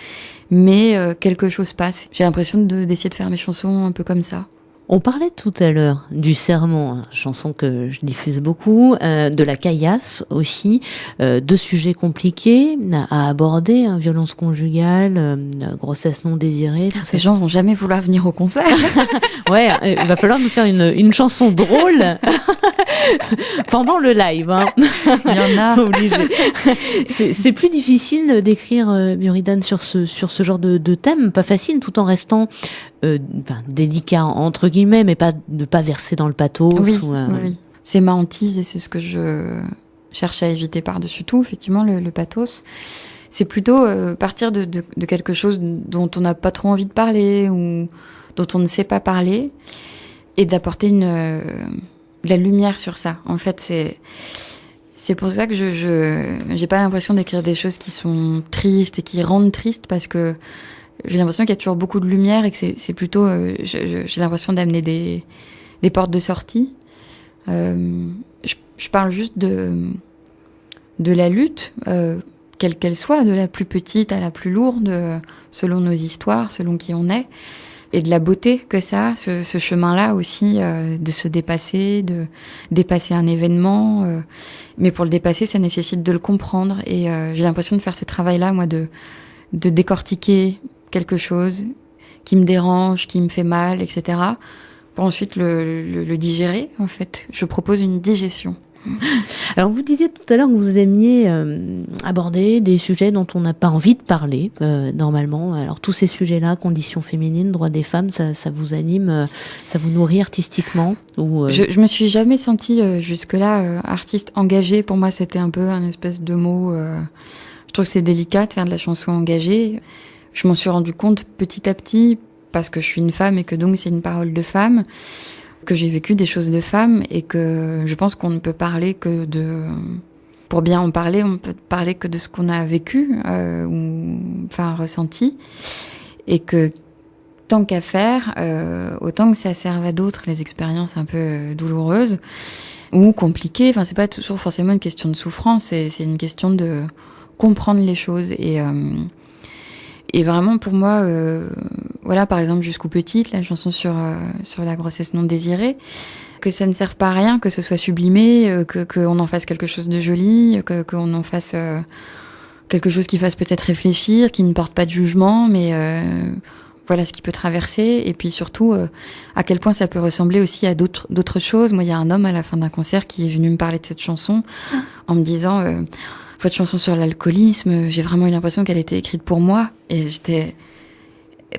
mais quelque chose passe. J'ai l'impression d'essayer de faire mes chansons un peu comme ça. On parlait tout à l'heure du serment, chanson que je diffuse beaucoup, de la caillasse aussi, deux sujets compliqués à aborder, violence conjugale, grossesse non désirée. Ces gens vont jamais vouloir venir au concert. Ouais, il va falloir nous faire une chanson drôle pendant le live. Il y en a. Obligé. C'est plus difficile d'écrire, Buridan, sur ce genre de thème, pas facile, tout en restant délicat entre guillemets, mais pas de pas verser dans le pathos. Oui, oui. C'est ma hantise et c'est ce que je cherche à éviter par-dessus tout, effectivement, le pathos. C'est plutôt partir de quelque chose dont on n'a pas trop envie de parler ou dont on ne sait pas parler et d'apporter de la lumière sur ça. En fait, c'est pour ça que j'ai pas l'impression d'écrire des choses qui sont tristes et qui rendent tristes, parce que j'ai l'impression qu'il y a toujours beaucoup de lumière et que c'est plutôt j'ai l'impression d'amener des portes de sortie. Je parle juste de la lutte, quelle qu'elle soit, de la plus petite à la plus lourde, selon nos histoires, selon qui on est, et de la beauté que ça a, ce chemin-là aussi, de se dépasser, de dépasser un événement. Mais pour le dépasser, ça nécessite de le comprendre. Et j'ai l'impression de faire ce travail-là, moi, de décortiquer quelque chose qui me dérange, qui me fait mal, etc., pour ensuite le digérer, en fait. Je propose une digestion. Alors, vous disiez tout à l'heure que vous aimiez aborder des sujets dont on n'a pas envie de parler, normalement. Alors, tous ces sujets-là, conditions féminines, droits des femmes, ça vous anime, ça vous nourrit artistiquement ou Je me suis jamais sentie jusque-là artiste engagée. Pour moi, c'était un peu un espèce de mot... Je trouve que c'est délicat de faire de la chanson engagée. Je m'en suis rendu compte petit à petit, parce que je suis une femme et que donc c'est une parole de femme, que j'ai vécu des choses de femme et que je pense qu'on ne peut parler que de... Pour bien en parler, on peut parler que de ce qu'on a vécu, ou enfin ressenti. Et que tant qu'à faire, autant que ça serve à d'autres, les expériences un peu douloureuses ou compliquées. Enfin, c'est pas toujours forcément une question de souffrance, c'est une question de comprendre les choses. Et vraiment, pour moi, voilà, par exemple, Jusqu'où petite, la chanson sur la grossesse non désirée, que ça ne serve pas à rien, que ce soit sublimé, qu'on en fasse quelque chose de joli, qu'on en fasse quelque chose qui fasse peut-être réfléchir, qui ne porte pas de jugement, mais voilà ce qui peut traverser. Et puis surtout, à quel point ça peut ressembler aussi à d'autres choses. Moi, il y a un homme à la fin d'un concert qui est venu me parler de cette chanson en me disant... Votre chanson sur l'alcoolisme, j'ai vraiment eu l'impression qu'elle était écrite pour moi. Et j'étais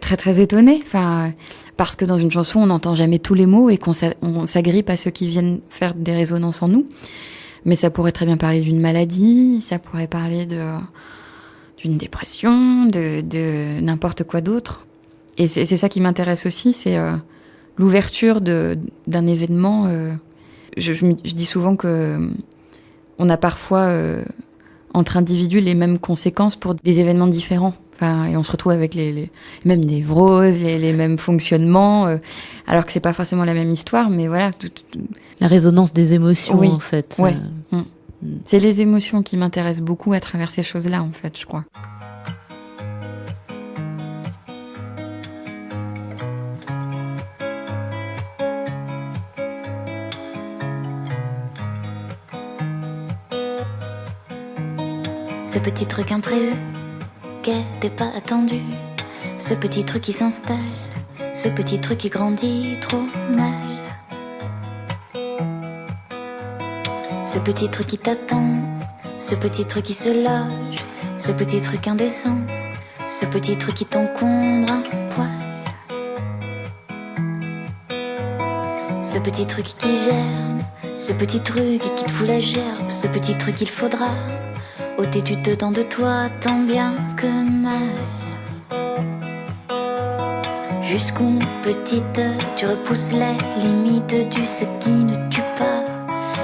très très étonnée. Enfin, parce que dans une chanson, on n'entend jamais tous les mots et qu'on s'agrippe à ceux qui viennent faire des résonances en nous. Mais ça pourrait très bien parler d'une maladie, ça pourrait parler d'une dépression, de n'importe quoi d'autre. Et c'est ça qui m'intéresse aussi, c'est l'ouverture d'un événement. Je dis souvent que on a parfois... entre individus les mêmes conséquences pour des événements différents. Enfin, et on se retrouve avec les mêmes névroses, les mêmes fonctionnements, alors que c'est pas forcément la même histoire, mais voilà. La résonance des émotions, oui. En fait. Ouais. C'est les émotions qui m'intéressent beaucoup à travers ces choses-là, en fait, je crois. Ce petit truc imprévu, qui n'était pas attendu, ce petit truc qui s'installe, ce petit truc qui grandit trop mal, ce petit truc qui t'attend, ce petit truc qui se loge, ce petit truc indécent, ce petit truc qui t'encombre un poil, ce petit truc qui germe, ce petit truc qui te fout la gerbe, ce petit truc qu'il faudra ôter du dedans de toi tant bien que mal. Jusqu'où, petite, tu repousses les limites du ce qui ne tue pas,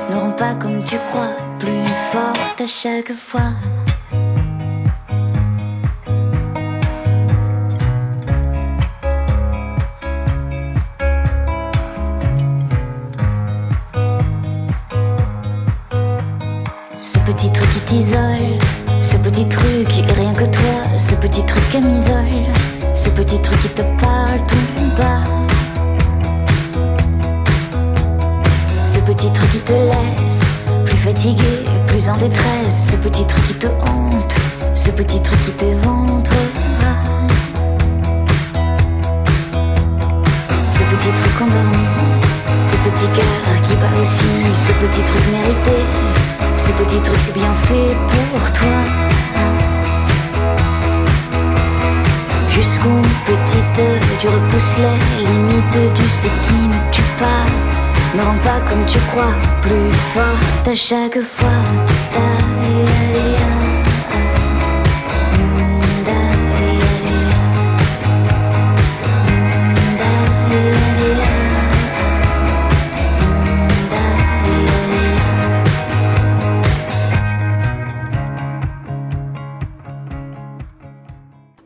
ne rend pas comme tu crois, plus forte à chaque fois. Ce petit truc qui t'isole, ce petit truc qui est rien que toi, ce petit truc qui m'isole, ce petit truc qui te parle tout bas, ce petit truc qui te laisse plus fatigué, plus en détresse, ce petit truc qui te hante, ce petit truc qui t'éventrera, ce petit truc endormi, ce petit cœur qui bat aussi, ce petit truc mérité, ce petit truc c'est bien fait pour toi. Jusqu'où, petite, tu repousses les limites du ce qui ne tue pas, ne rend pas comme tu crois, plus forte à chaque fois.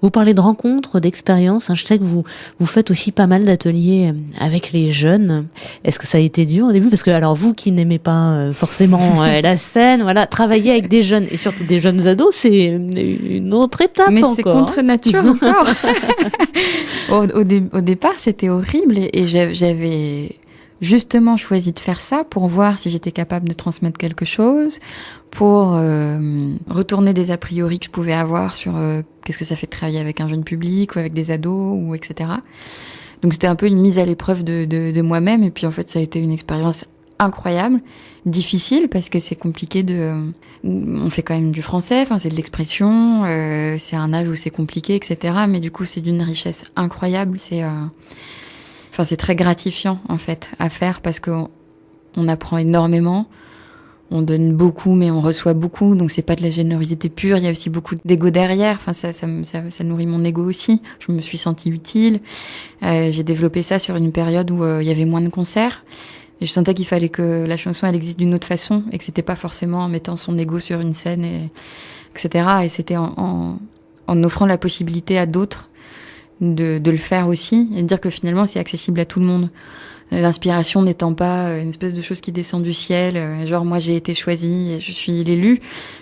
Vous parlez de rencontres, d'expériences. Je sais que vous faites aussi pas mal d'ateliers avec les jeunes. Est-ce que ça a été dur au début? Parce que alors vous qui n'aimez pas forcément la scène, voilà, travailler avec des jeunes et surtout des jeunes ados, c'est une autre étape. Mais encore. C'est contre nature encore. Au départ, c'était horrible et j'avais justement choisi de faire ça pour voir si j'étais capable de transmettre quelque chose, pour retourner des a priori que je pouvais avoir sur qu'est-ce que ça fait de travailler avec un jeune public ou avec des ados ou etc. Donc c'était un peu une mise à l'épreuve de moi-même et puis en fait ça a été une expérience incroyable, difficile parce que c'est compliqué on fait quand même du français, enfin c'est de l'expression, c'est un âge où c'est compliqué etc. Mais du coup c'est d'une richesse incroyable, c'est très gratifiant en fait à faire parce qu'on apprend énormément. On donne beaucoup, mais on reçoit beaucoup, donc c'est pas de la générosité pure. Il y a aussi beaucoup d'ego derrière. Enfin, ça nourrit mon ego aussi. Je me suis sentie utile. J'ai développé ça sur une période où il y avait moins de concerts. Et je sentais qu'il fallait que la chanson elle existe d'une autre façon et que c'était pas forcément en mettant son ego sur une scène, etc. Et c'était en offrant la possibilité à d'autres de le faire aussi et de dire que finalement c'est accessible à tout le monde. L'inspiration n'étant pas une espèce de chose qui descend du ciel, genre moi j'ai été choisie et je suis l'élu,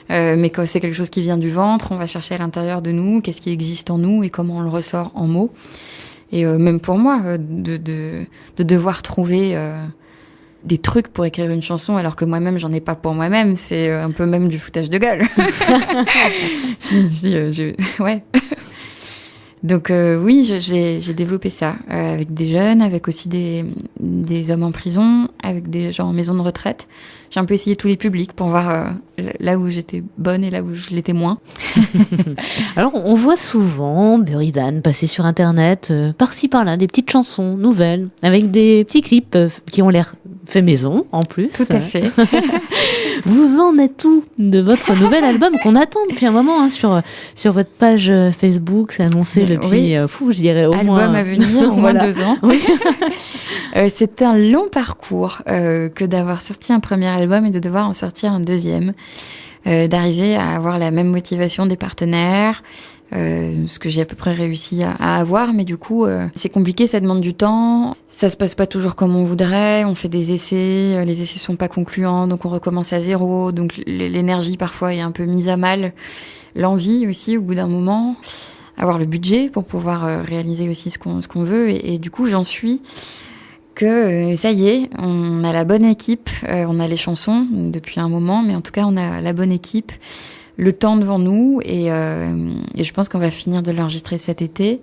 mais quand c'est quelque chose qui vient du ventre, on va chercher à l'intérieur de nous, qu'est-ce qui existe en nous et comment on le ressort en mots. Et même pour moi, de devoir trouver des trucs pour écrire une chanson alors que moi-même j'en ai pas pour moi-même, c'est un peu même du foutage de gueule. Ouais. Donc oui, j'ai développé ça avec des jeunes, avec aussi des hommes en prison, avec des gens en maison de retraite. J'ai un peu essayé tous les publics pour voir là où j'étais bonne et là où je l'étais moins. Alors on voit souvent Buridan passer sur internet, par-ci par-là, des petites chansons nouvelles, avec des petits clips qui ont l'air fait maison en plus. Tout à fait. Vous en êtes où de votre nouvel album qu'on attend depuis un moment sur votre page Facebook, c'est annoncé depuis, je dirais au moins... Album à venir, au moins 2 ans. Oui. C'est un long parcours que d'avoir sorti un premier album et de devoir en sortir un deuxième. D'arriver à avoir la même motivation des partenaires, ce que j'ai à peu près réussi à avoir, mais du coup c'est compliqué, ça demande du temps, ça se passe pas toujours comme on voudrait, on fait des essais, les essais sont pas concluants, donc on recommence à zéro, donc l'énergie parfois est un peu mise à mal, l'envie aussi au bout d'un moment, avoir le budget pour pouvoir réaliser aussi ce qu'on veut, et du coup j'en suis que ça y est, on a la bonne équipe, on a les chansons depuis un moment, mais en tout cas on a la bonne équipe, le temps devant nous et je pense qu'on va finir de l'enregistrer cet été.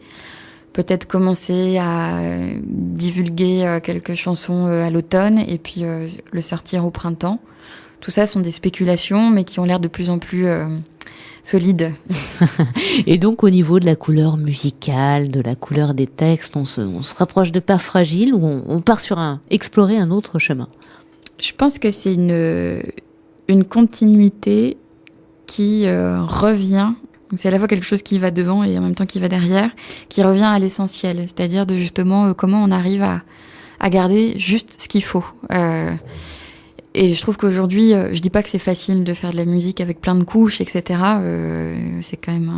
Peut-être commencer à divulguer quelques chansons à l'automne et puis le sortir au printemps. Tout ça sont des spéculations, mais qui ont l'air de plus en plus solides. Et donc au niveau de la couleur musicale, de la couleur des textes, on se rapproche de Pas fragile ou on part sur explorer un autre chemin? Je pense que c'est une continuité qui revient. Donc, c'est à la fois quelque chose qui va devant et en même temps qui va derrière, qui revient à l'essentiel, c'est-à-dire de justement comment on arrive à garder juste ce qu'il faut. Et je trouve qu'aujourd'hui, je dis pas que c'est facile de faire de la musique avec plein de couches, etc. C'est quand même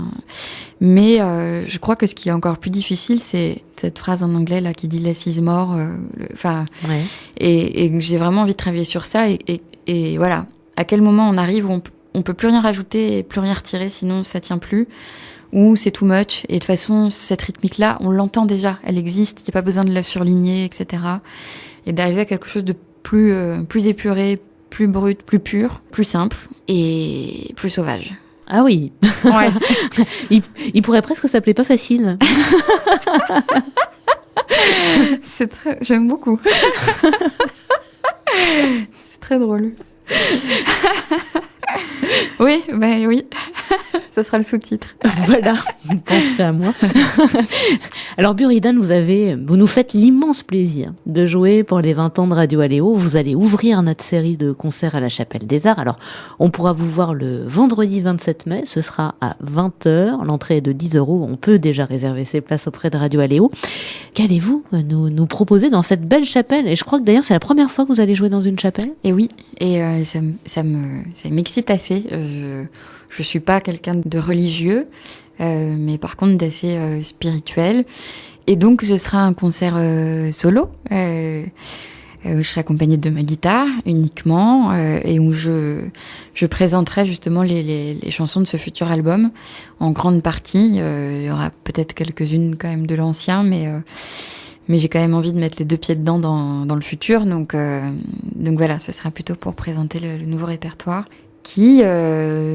mais je crois que ce qui est encore plus difficile, c'est cette phrase en anglais là qui dit less is more. Ouais. Et j'ai vraiment envie de travailler sur ça. Et voilà, à quel moment on arrive où on peut plus rien rajouter et plus rien retirer, sinon ça tient plus. Ou c'est too much. Et de toute façon, cette rythmique-là, on l'entend déjà, elle existe. Il n'y a pas besoin de la surligner, etc. Et d'arriver à quelque chose de plus épuré, plus brut, plus pur, plus simple et plus sauvage. Ah oui. Ouais. il pourrait presque s'appeler Pas facile. J'aime beaucoup. C'est très drôle. Oui, ben oui. Ce sera le sous-titre. Voilà, vous penserez à moi. Alors Buridan, vous nous faites l'immense plaisir de jouer pour les 20 ans de Radio Aléo. Vous allez ouvrir notre série de concerts à la Chapelle des Arts. Alors, on pourra vous voir le vendredi 27 mai. Ce sera à 20h. L'entrée est de 10 €. On peut déjà réserver ses places auprès de Radio Aléo. Qu'allez-vous nous proposer dans cette belle chapelle? Et je crois que d'ailleurs, c'est la première fois que vous allez jouer dans une chapelle. Et oui, et ça m'excite assez. Je suis pas quelqu'un de religieux, mais par contre d'assez spirituel. Et donc, ce sera un concert solo. Je serai accompagnée de ma guitare uniquement, et où je présenterai justement les chansons de ce futur album en grande partie. Il y aura peut-être quelques-unes quand même de l'ancien, mais j'ai quand même envie de mettre les deux pieds dedans dans le futur. Donc voilà, ce sera plutôt pour présenter le nouveau répertoire qui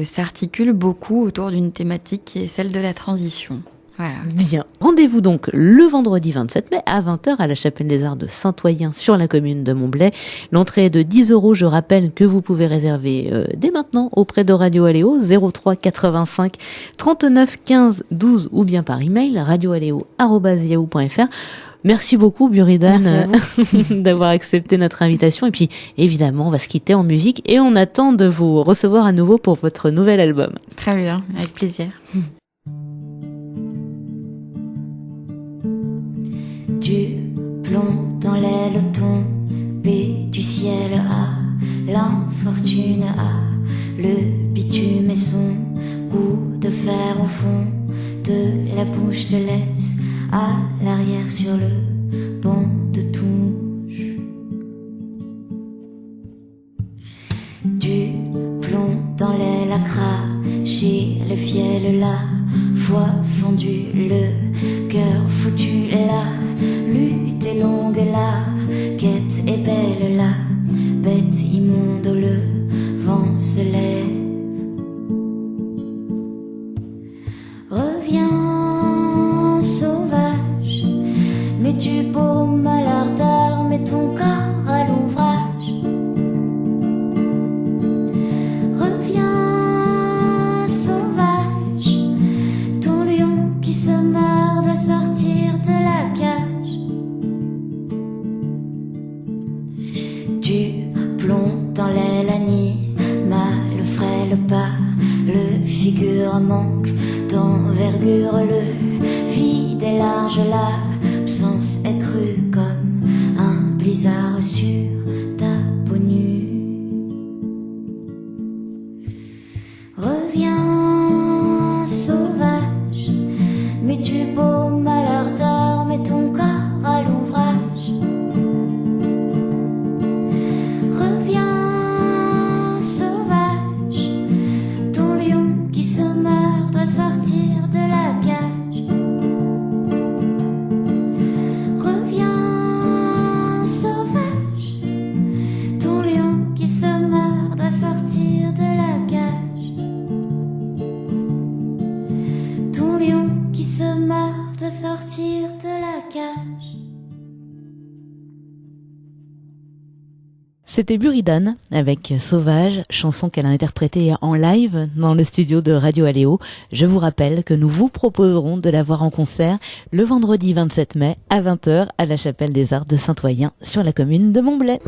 s'articule beaucoup autour d'une thématique qui est celle de la transition. Voilà. Bien. Rendez-vous donc le vendredi 27 mai à 20h à la Chapelle des Arts de Saint-Oyen sur la commune de Montblay. L'entrée est de 10 €. Je rappelle que vous pouvez réserver dès maintenant auprès de Radio Aléo 03 85 39 15 12 ou bien par email radioaléo@yahoo.fr. Merci beaucoup Buridan d'avoir accepté notre invitation. Et puis évidemment, on va se quitter en musique et on attend de vous recevoir à nouveau pour votre nouvel album. Très bien, avec plaisir. Du plomb dans l'aile tombée du ciel à l'infortune à le bitume et son goût de fer au fond de la bouche te laisse à l'arrière sur le banc de touche. Du plomb dans l'aile à cracher le fiel, la foi fondue, le cœur foutu, la lutte est longue, la quête est belle, la bête immonde, le vent se lève. Reviens sauvage, mets du baume à l'ardeur, mets ton corps à l'ouvrage. Reviens sauvage, ton lion qui se meurt doit sortir de la cage. Du plomb dans l'aile animale, frêle pas, le figure manque d'envergure, le vide est large, l'absence est crue comme un blizzard sur ta peau nue. Reviens sauvage, mets du baume à l'ardeur, mets ton corps à l'ouvrage. Reviens sauvage, ton lion qui se meurt doit sortir de la cage. Reviens sauvage, ton lion qui se meurt doit sortir de la cage. Ton lion qui se meurt doit sortir de la cage. C'était Buridan avec Sauvage, chanson qu'elle a interprétée en live dans le studio de Radio Aléo. Je vous rappelle que nous vous proposerons de la voir en concert le vendredi 27 mai à 20h à la Chapelle des Arts de Saint-Oyen sur la commune de Montblay.